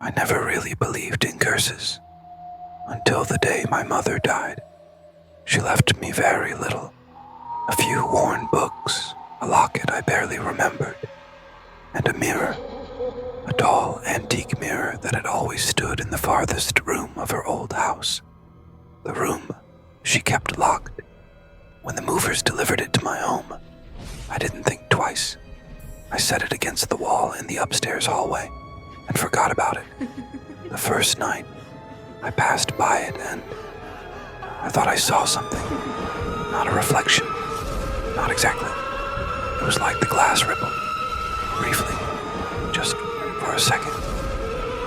I never really believed in curses until the day my mother died. She left me very little. A few worn books, a locket I barely remembered, and a mirror, a tall antique mirror that had always stood in the farthest room of her old house. The room she kept locked. When the movers delivered it to my home, I didn't think twice. I set it against the wall in the upstairs hallway and forgot about it. The first night, I passed by it and I thought I saw something. Not a reflection. Not exactly. It was like the glass rippled. Briefly. Just for a second.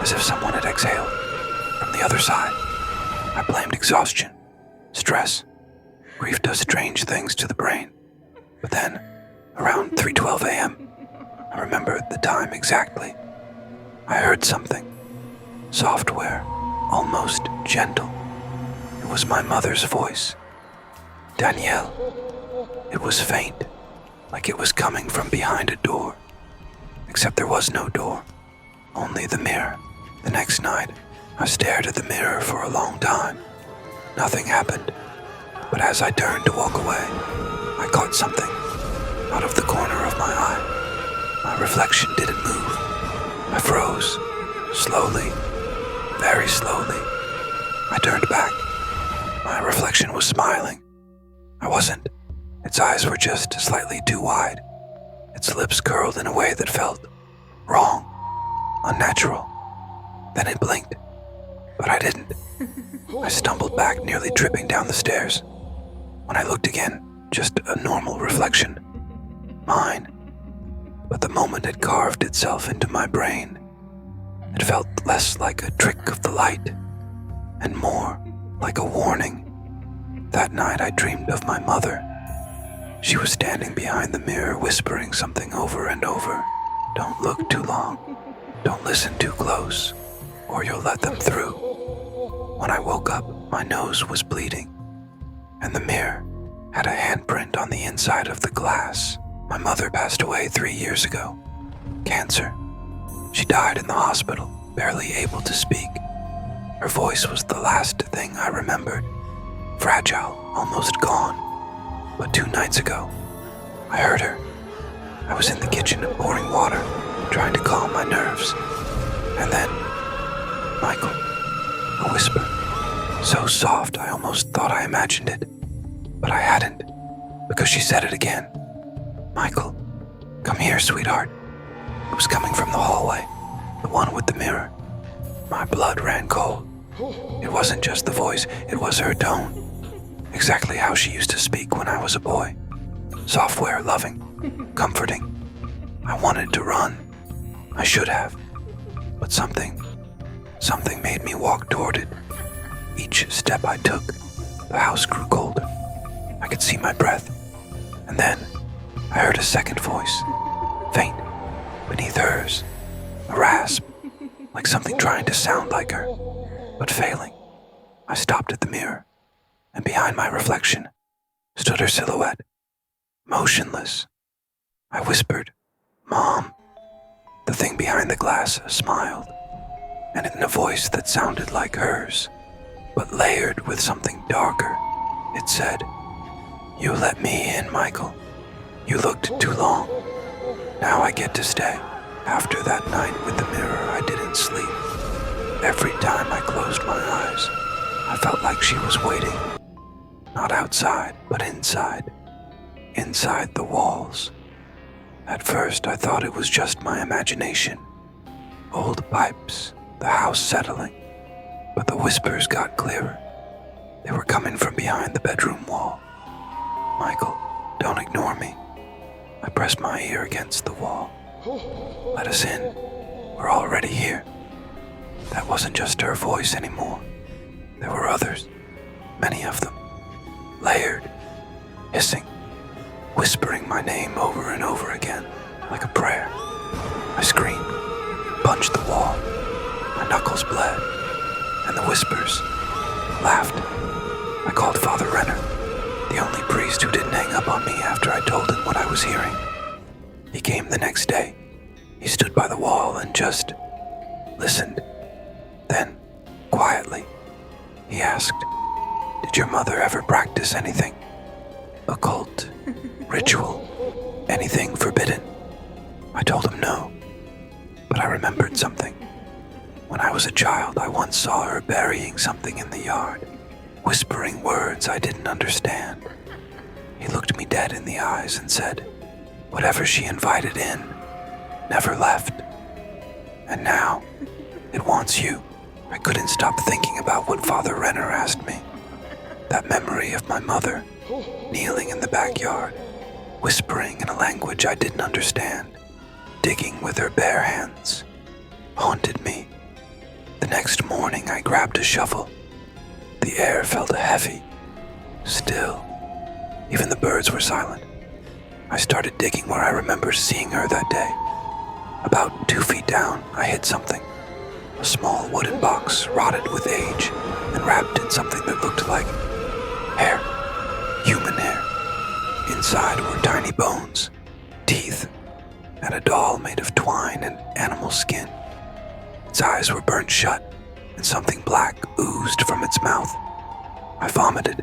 As if someone had exhaled from the other side. I blamed exhaustion. Stress. Grief does strange things to the brain. But then, around 3:12 a.m., I remembered the time exactly. I heard something. Software. Almost gentle. It was my mother's voice. Danielle. It was faint, like it was coming from behind a door. Except there was no door, only the mirror. The next night, I stared at the mirror for a long time. Nothing happened, but as I turned to walk away, I caught something out of the corner of my eye. My reflection didn't move. I froze, slowly, very slowly. I turned back. My reflection was smiling. I wasn't. Its eyes were just slightly too wide. Its lips curled in a way that felt wrong, unnatural. Then it blinked, but I didn't. I stumbled back, nearly tripping down the stairs. When I looked again, just a normal reflection. Mine. But the moment had carved itself into my brain. It felt less like a trick of the light, and more like a warning. That night I dreamed of my mother. She was standing behind the mirror, whispering something over and over. Don't look too long. Don't listen too close, or you'll let them through. When I woke up, my nose was bleeding, and the mirror had a handprint on the inside of the glass. My mother passed away 3 years ago. Cancer. She died in the hospital, barely able to speak. Her voice was the last thing I remembered. Fragile, almost gone. But 2 nights ago, I heard her. I was in the kitchen pouring water, trying to calm my nerves. And then, Michael, a whisper. So soft I almost thought I imagined it. But I hadn't, because she said it again. Michael, come here, sweetheart. It was coming from the hallway, the one with the mirror. My blood ran cold. It wasn't just the voice, it was her tone. Exactly how she used to speak when I was a boy. Software, loving, comforting. I wanted to run. I should have. But something made me walk toward it. Each step I took, the house grew colder. I could see my breath. And then I heard a second voice, faint, beneath hers. A rasp, like something trying to sound like her, but failing. I stopped at the mirror. And behind my reflection stood her silhouette, motionless. I whispered, Mom. The thing behind the glass smiled, and in a voice that sounded like hers, but layered with something darker, it said, You let me in, Michael. You looked too long. Now I get to stay. After that night with the mirror, I didn't sleep. Every time I closed my eyes, I felt like she was waiting. Not outside, but inside. Inside the walls. At first, I thought it was just my imagination. Old pipes, the house settling. But the whispers got clearer. They were coming from behind the bedroom wall. Michael, don't ignore me. I pressed my ear against the wall. Let us in. We're already here. That wasn't just her voice anymore. There were others. Many of them. Layered, hissing, whispering my name over and over again, like a prayer. I screamed, punched the wall. My knuckles bled, and the whispers laughed. I called Father Renner, the only priest who didn't hang up on me after I told him what I was hearing. He came the next day. He stood by the wall and just listened. Then, quietly, he asked, "Did your mother ever practice anything? Occult, ritual, anything forbidden?" I told him no, but I remembered something. When I was a child, I once saw her burying something in the yard, whispering words I didn't understand. He looked me dead in the eyes and said, "Whatever she invited in never left. And now, it wants you." I couldn't stop thinking about what Father Renner asked me. That memory of my mother, kneeling in the backyard, whispering in a language I didn't understand, digging with her bare hands, haunted me. The next morning I grabbed a shovel. The air felt heavy, still. Even the birds were silent. I started digging where I remember seeing her that day. About 2 feet down, I hit something. A small wooden box rotted with age and wrapped in something that looked like hair, human hair. Inside were tiny bones, teeth, and a doll made of twine and animal skin. Its eyes were burnt shut, and something black oozed from its mouth. I vomited.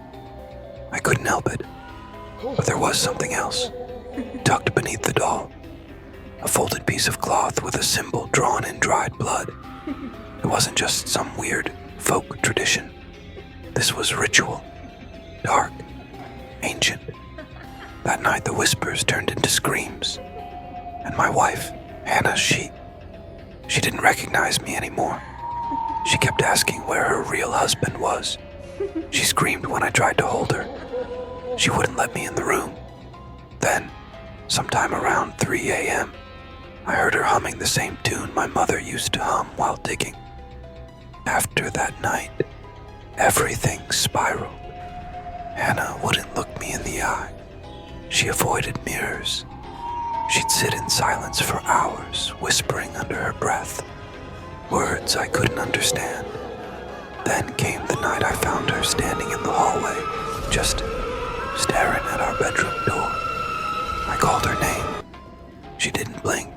I couldn't help it. But there was something else, tucked beneath the doll. A folded piece of cloth with a symbol drawn in dried blood. It wasn't just some weird folk tradition. This was ritual, dark, ancient. That night the whispers turned into screams. And my wife, Hannah, she didn't recognize me anymore. She kept asking where her real husband was. She screamed when I tried to hold her. She wouldn't let me in the room. Then, sometime around 3 a.m., I heard her humming the same tune my mother used to hum while digging. After that night, everything spiraled. Hannah wouldn't look me in the eye. She avoided mirrors. She'd sit in silence for hours, whispering under her breath, words I couldn't understand. Then came the night I found her standing in the hallway, just staring at our bedroom door. I called her name. She didn't blink,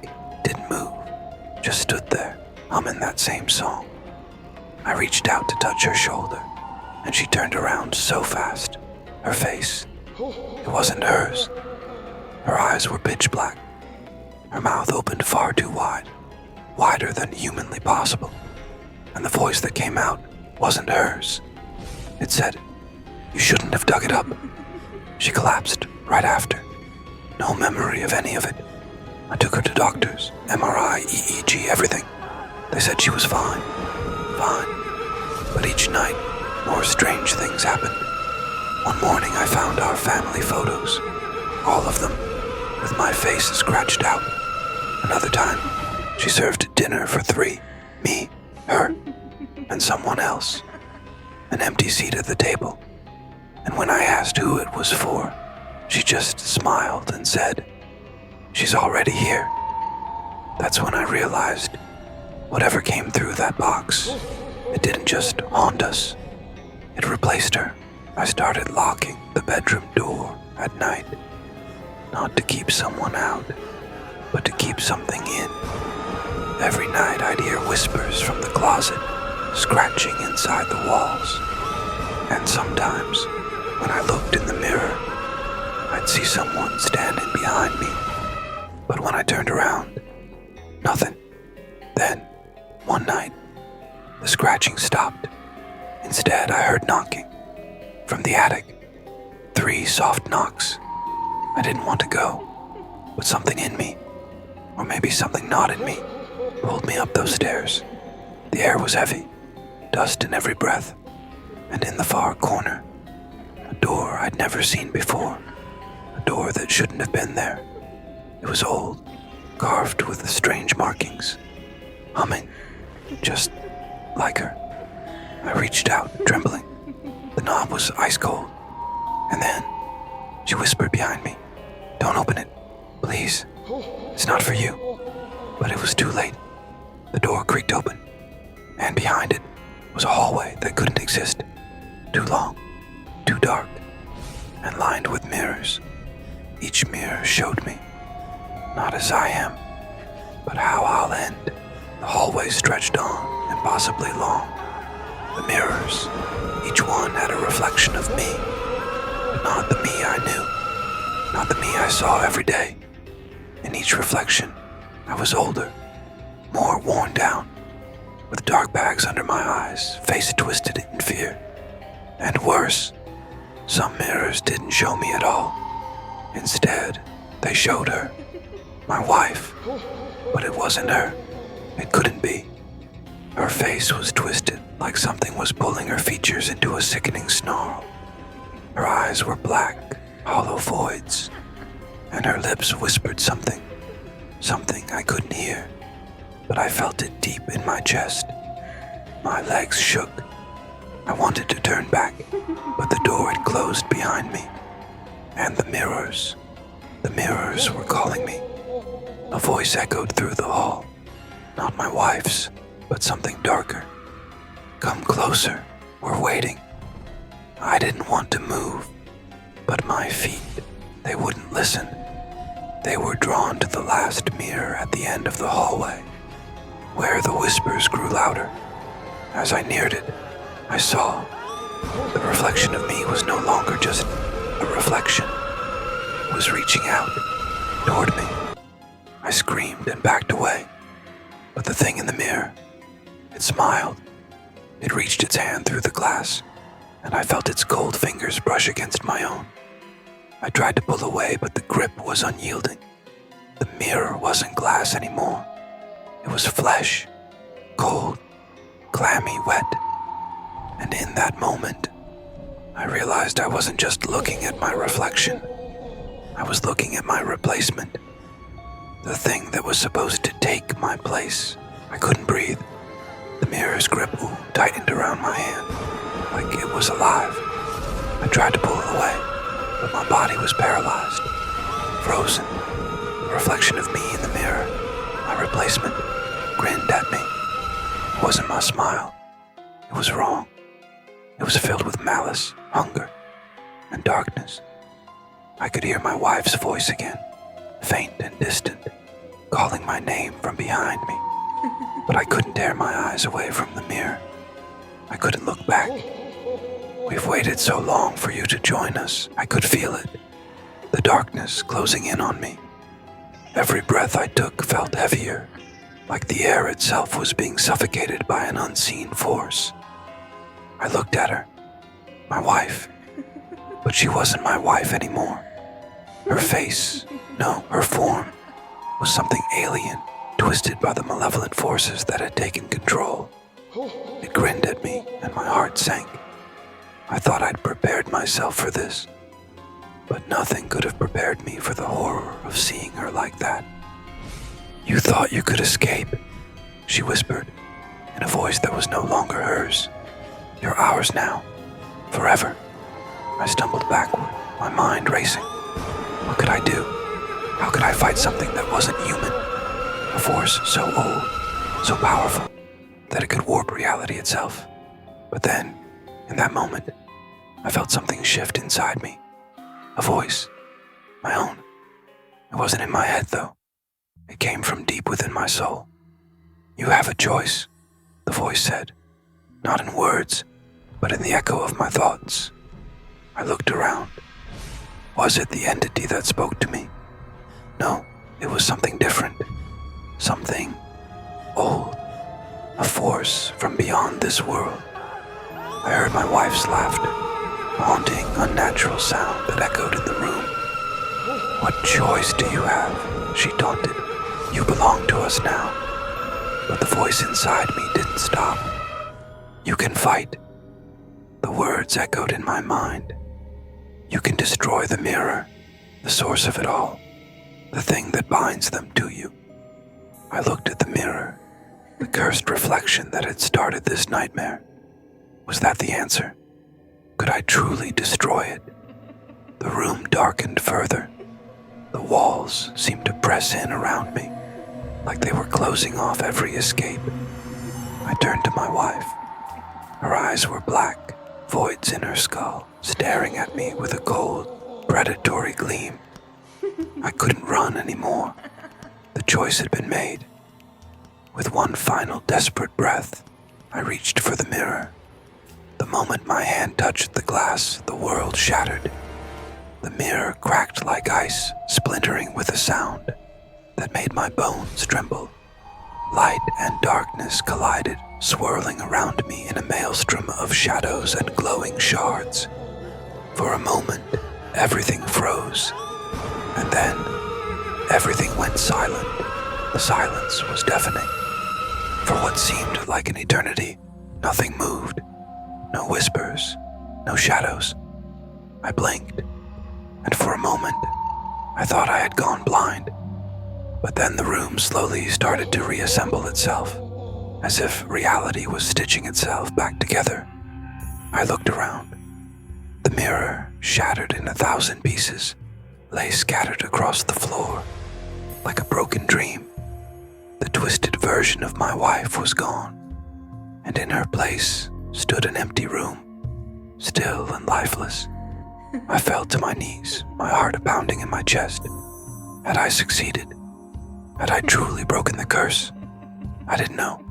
didn't move, just stood there, humming that same song. I reached out to touch her shoulder, and she turned around so fast. Her face, it wasn't hers. Her eyes were pitch black. Her mouth opened far too wide, wider than humanly possible. And the voice that came out wasn't hers. It said, "You shouldn't have dug it up." She collapsed right after. No memory of any of it. I took her to doctors, MRI, EEG, everything. They said she was fine. But each night, more strange things happened. One morning I found our family photos, all of them, with my face scratched out. Another time, she served dinner for 3, me, her, and someone else. An empty seat at the table. And when I asked who it was for, she just smiled and said, "She's already here." That's when I realized whatever came through that box, it didn't just haunt us. It replaced her. I started locking the bedroom door at night, not to keep someone out, but to keep something in. Every night I'd hear whispers from the closet, scratching inside the walls. And sometimes, when I looked in the mirror, I'd see someone standing behind me. But when I turned around, nothing. Then, one night, the scratching stopped. Instead, I heard knocking from the attic. 3 soft knocks. I didn't want to go, but something in me, or maybe something not in me, pulled me up those stairs. The air was heavy, dust in every breath, and in the far corner, a door I'd never seen before, a door that shouldn't have been there. It was old, carved with strange markings, humming, just like her. I reached out, trembling. The knob was ice cold. And then, she whispered behind me, "Don't open it, please. It's not for you." But it was too late. The door creaked open, and behind it was a hallway that couldn't exist. Too long, too dark, and lined with mirrors. Each mirror showed me, not as I am, but how I'll end. The hallway stretched on, and impossibly long. The mirrors, each one had a reflection of me, but not the me I knew, not the me I saw every day. In each reflection, I was older, more worn down, with dark bags under my eyes, face twisted in fear. And worse, some mirrors didn't show me at all. Instead, they showed her, my wife. But it wasn't her. It couldn't be. Her face was twisted like something was pulling her features into a sickening snarl. Her eyes were black, hollow voids, and her lips whispered something I couldn't hear, but I felt it deep in my chest. My legs shook. I wanted to turn back, but the door had closed behind me. And the mirrors were calling me. A voice echoed through the hall, not my wife's, but something darker. Come closer, we're waiting. I didn't want to move, but my feet, they wouldn't listen. They were drawn to the last mirror at the end of the hallway, where the whispers grew louder. As I neared it, I saw the reflection of me was no longer just a reflection. It was reaching out toward me. I screamed and backed away, but the thing in the mirror, it smiled. It reached its hand through the glass, and I felt its cold fingers brush against my own. I tried to pull away, but the grip was unyielding. The mirror wasn't glass anymore. It was flesh, cold, clammy, wet. And in that moment, I realized I wasn't just looking at my reflection. I was looking at my replacement. The thing that was supposed to take my place. I couldn't breathe. The mirror's grip tightened around my hand, like it was alive. I tried to pull it away, but my body was paralyzed, frozen. The reflection of me in the mirror, my replacement, grinned at me. It wasn't my smile. It was wrong. It was filled with malice, hunger, and darkness. I could hear my wife's voice again, faint and distant, calling my name from behind me. But I couldn't tear my eyes away from the mirror. I couldn't look back. We've waited so long for you to join us. I could feel it, the darkness closing in on me. Every breath I took felt heavier, like the air itself was being suffocated by an unseen force. I looked at her, my wife, but she wasn't my wife anymore. Her face, no, her form, was something alien, twisted by the malevolent forces that had taken control. It grinned at me, and my heart sank. I thought I'd prepared myself for this, but nothing could have prepared me for the horror of seeing her like that. You thought you could escape, she whispered, in a voice that was no longer hers. You're ours now, forever. I stumbled backward, my mind racing. What could I do? How could I fight something that wasn't human? A force so old, so powerful, that it could warp reality itself. But then, in that moment, I felt something shift inside me. A voice, my own. It wasn't in my head, though. It came from deep within my soul. You have a choice, the voice said. Not in words, but in the echo of my thoughts. I looked around. Was it the entity that spoke to me? No, it was something different. Something old. A force from beyond this world. I heard my wife's laughter, a haunting, unnatural sound that echoed in the room. What choice do you have? She taunted. You belong to us now. But the voice inside me didn't stop. You can fight. The words echoed in my mind. You can destroy the mirror, the source of it all, the thing that binds them to you. I looked at the mirror, the cursed reflection that had started this nightmare. Was that the answer? Could I truly destroy it? The room darkened further. The walls seemed to press in around me, like they were closing off every escape. I turned to my wife. Her eyes were black, voids in her skull, staring at me with a cold, predatory gleam. I couldn't run anymore. The choice had been made. With one final desperate breath, I reached for the mirror. The moment my hand touched the glass, the world shattered. The mirror cracked like ice, splintering with a sound that made my bones tremble. Light and darkness collided, swirling around me in a maelstrom of shadows and glowing shards. For a moment, everything froze, and then everything went silent. The silence was deafening. For what seemed like an eternity, nothing moved. No whispers, no shadows. I blinked, and for a moment, I thought I had gone blind. But then the room slowly started to reassemble itself, as if reality was stitching itself back together. I looked around. The mirror, shattered in 1,000 pieces, lay scattered across the floor, like a broken dream. The twisted version of my wife was gone, and in her place stood an empty room, still and lifeless. I fell to my knees, my heart pounding in my chest. Had I succeeded? Had I truly broken the curse? I didn't know.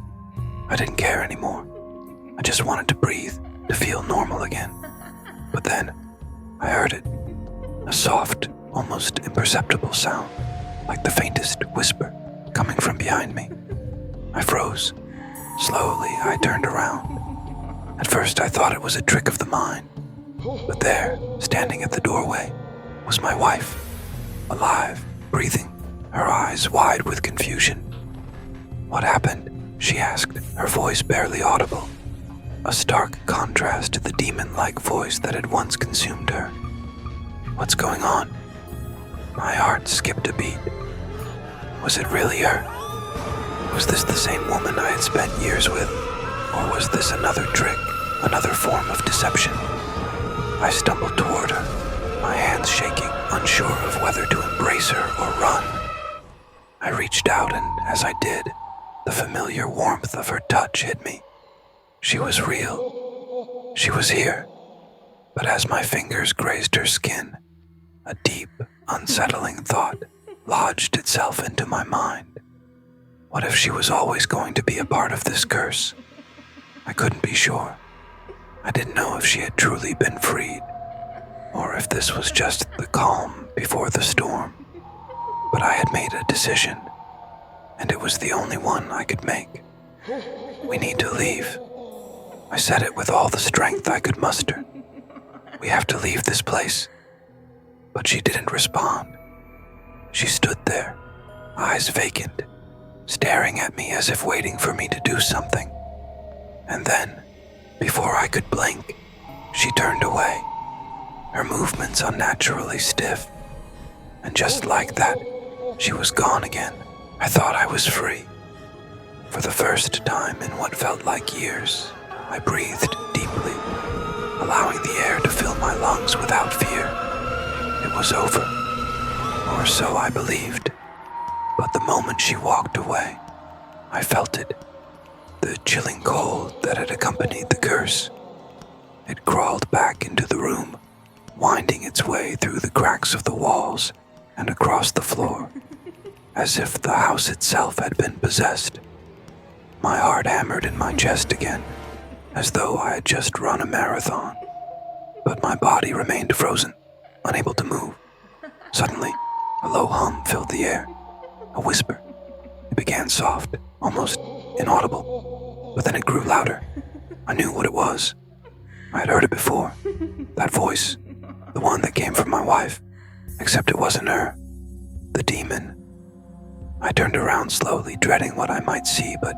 I didn't care anymore. I just wanted to breathe, to feel normal again. But then, I heard it. A soft, almost imperceptible sound, like the faintest whisper coming from behind me. I froze. Slowly, I turned around. At first, I thought it was a trick of the mind. But there, standing at the doorway, was my wife, alive, breathing, her eyes wide with confusion. "What happened?" she asked, her voice barely audible, a stark contrast to the demon-like voice that had once consumed her. "What's going on?" My heart skipped a beat. Was it really her? Was this the same woman I had spent years with? Or was this another trick, another form of deception? I stumbled toward her, my hands shaking, unsure of whether to embrace her or run. I reached out, and as I did, the familiar warmth of her touch hit me. She was real. She was here. But as my fingers grazed her skin, a deep, unsettling thought lodged itself into my mind. What if she was always going to be a part of this curse? I couldn't be sure. I didn't know if she had truly been freed, or if this was just the calm before the storm. But I had made a decision, and it was the only one I could make. "We need to leave." I said it with all the strength I could muster. "We have to leave this place." But she didn't respond. She stood there, eyes vacant, staring at me as if waiting for me to do something. And then, before I could blink, she turned away, her movements unnaturally stiff. And just like that, she was gone again. I thought I was free. For the first time in what felt like years, I breathed deeply, allowing the air to fill my lungs without fear. It was over, or so I believed. But the moment she walked away, I felt it. The chilling cold that had accompanied the curse. It crawled back into the room, winding its way through the cracks of the walls and across the floor, as if the house itself had been possessed. My heart hammered in my chest again, as though I had just run a marathon. But my body remained frozen, unable to move. Suddenly, a low hum filled the air, a whisper. It began soft, almost inaudible, but then it grew louder. I knew what it was. I had heard it before. That voice, the one that came from my wife, except it wasn't her. The demon. I turned around slowly, dreading what I might see, but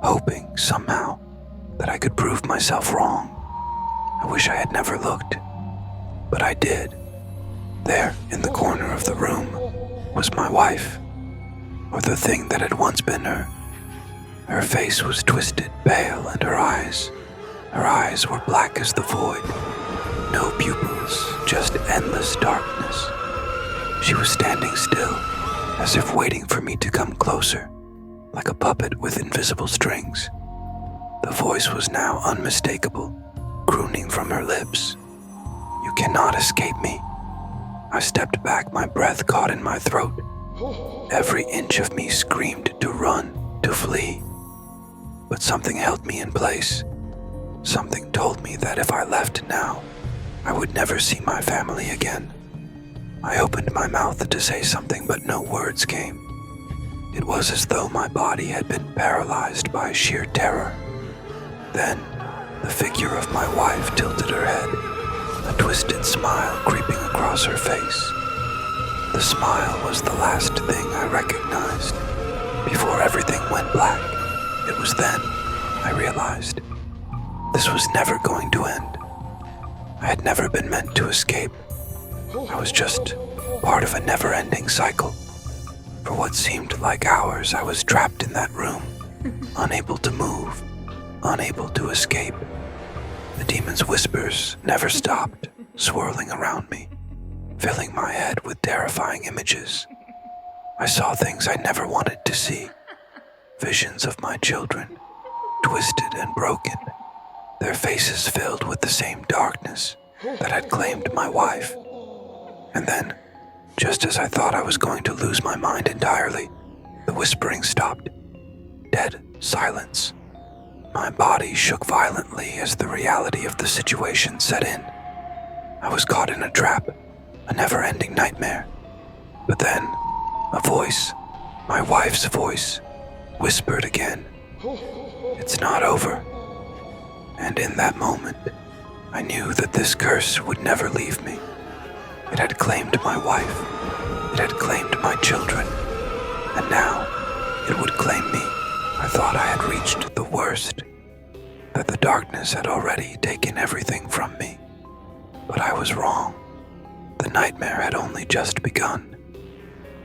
hoping, somehow, that I could prove myself wrong. I wish I had never looked, but I did. There, in the corner of the room, was my wife, or the thing that had once been her. Her face was twisted, pale, and her eyes were black as the void. No pupils, just endless darkness. She was standing still, as if waiting for me to come closer, like a puppet with invisible strings. The voice was now unmistakable, crooning from her lips. "You cannot escape me." I stepped back, my breath caught in my throat. Every inch of me screamed to run, to flee. but something held me in place. Something told me that if I left now, I would never see my family again. I opened my mouth to say something, but no words came. It was as though my body had been paralyzed by sheer terror. Then, the figure of my wife tilted her head, a twisted smile creeping across her face. The smile was the last thing I recognized. Before everything went black, it was then I realized this was never going to end. I had never been meant to escape. I was just part of a never-ending cycle. For what seemed like hours, I was trapped in that room, unable to move, unable to escape. The demon's whispers never stopped, swirling around me, filling my head with terrifying images. I saw things I never wanted to see. Visions of my children, twisted and broken, their faces filled with the same darkness that had claimed my wife. And then, just as I thought I was going to lose my mind entirely, the whispering stopped. Dead silence. My body shook violently as the reality of the situation set in. I was caught in a trap, a never-ending nightmare. But then, a voice, my wife's voice, whispered again, "It's not over." And in that moment, I knew that this curse would never leave me. It had claimed my wife, it had claimed my children, and now it would claim me. I thought I had reached the worst, that the darkness had already taken everything from me. But I was wrong. The nightmare had only just begun.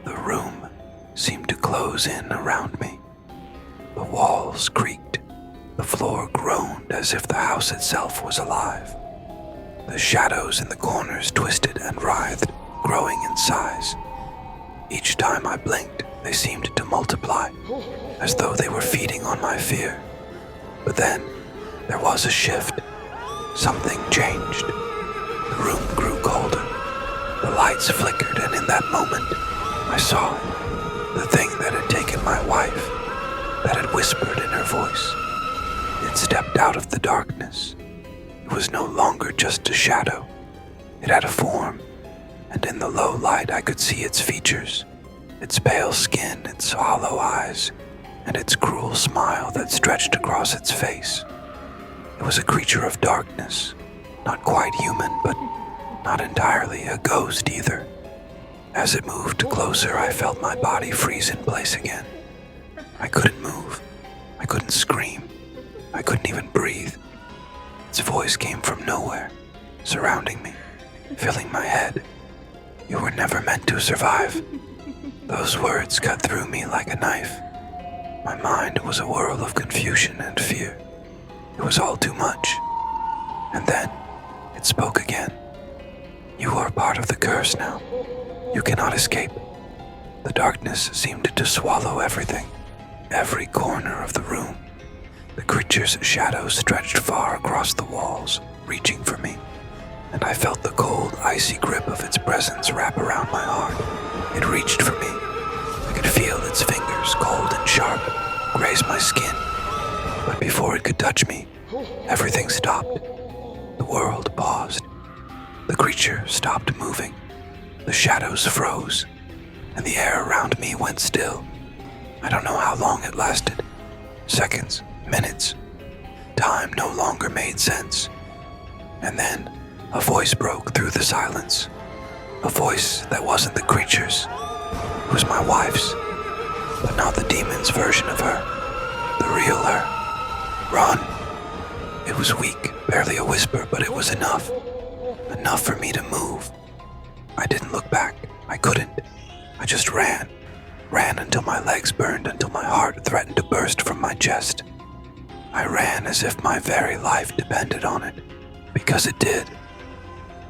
The room seemed to close in around me. The walls creaked. The floor groaned as if the house itself was alive. The shadows in the corners twisted and writhed, growing in size. Each time I blinked, they seemed to multiply, as though they were feeding on my fear. But then, there was a shift. Something changed. The room grew colder. The lights flickered, and in that moment, I saw it. The thing that had taken my wife, that had whispered in her voice. It stepped out of the darkness. It was no longer just a shadow. It had a form, and in the low light I could see its features, its pale skin, its hollow eyes, and its cruel smile that stretched across its face. It was a creature of darkness, not quite human, but not entirely a ghost either. As it moved closer, I felt my body freeze in place again. I couldn't move. I couldn't scream. I couldn't even breathe. Its voice came from nowhere, surrounding me, filling my head. "You were never meant to survive." Those words cut through me like a knife. My mind was a whirl of confusion and fear. It was all too much. And then, it spoke again. "You are part of the curse now. You cannot escape." The darkness seemed to swallow everything, every corner of the room. The creature's shadow stretched far across the walls, reaching for me, and I felt the cold, icy grip of its presence wrap around my heart. It reached for me. I could feel its fingers, cold and sharp, graze my skin. But before it could touch me, everything stopped. The world paused. The creature stopped moving. The shadows froze, and the air around me went still. I don't know how long it lasted. Seconds, minutes. Time no longer made sense. And then, a voice broke through the silence. A voice that wasn't the creature's. It was my wife's, but not the demon's version of her. The real her. "Run." It was weak, barely a whisper, but it was enough. Enough for me to move. I didn't look back. I couldn't. I just ran. Ran until my legs burned, until my heart threatened to burst from my chest. I ran as if my very life depended on it, because it did.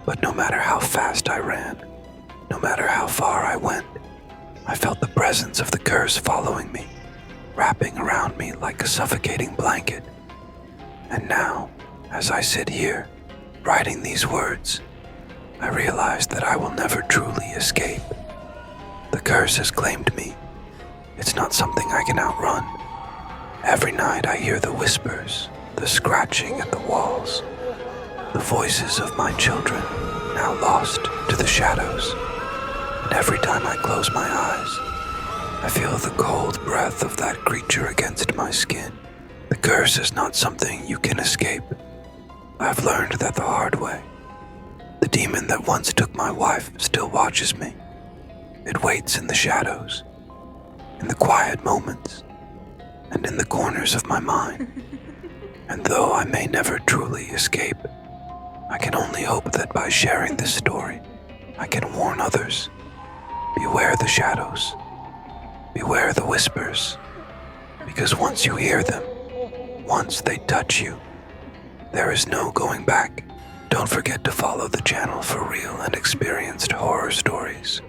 But no matter how fast I ran, no matter how far I went, I felt the presence of the curse following me, wrapping around me like a suffocating blanket. And now, as I sit here, writing these words, I realize that I will never truly escape. The curse has claimed me. It's not something I can outrun. Every night I hear the whispers, the scratching at the walls, the voices of my children, now lost to the shadows. And every time I close my eyes, I feel the cold breath of that creature against my skin. The curse is not something you can escape. I've learned that the hard way. The demon that once took my wife still watches me. It waits in the shadows, in the quiet moments, and in the corners of my mind. And though I may never truly escape, I can only hope that by sharing this story, I can warn others. Beware the shadows. Beware the whispers. Because once you hear them, once they touch you, there is no going back. Don't forget to follow the channel for real and experienced horror stories.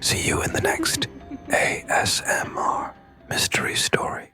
See you in the next ASMR mystery story.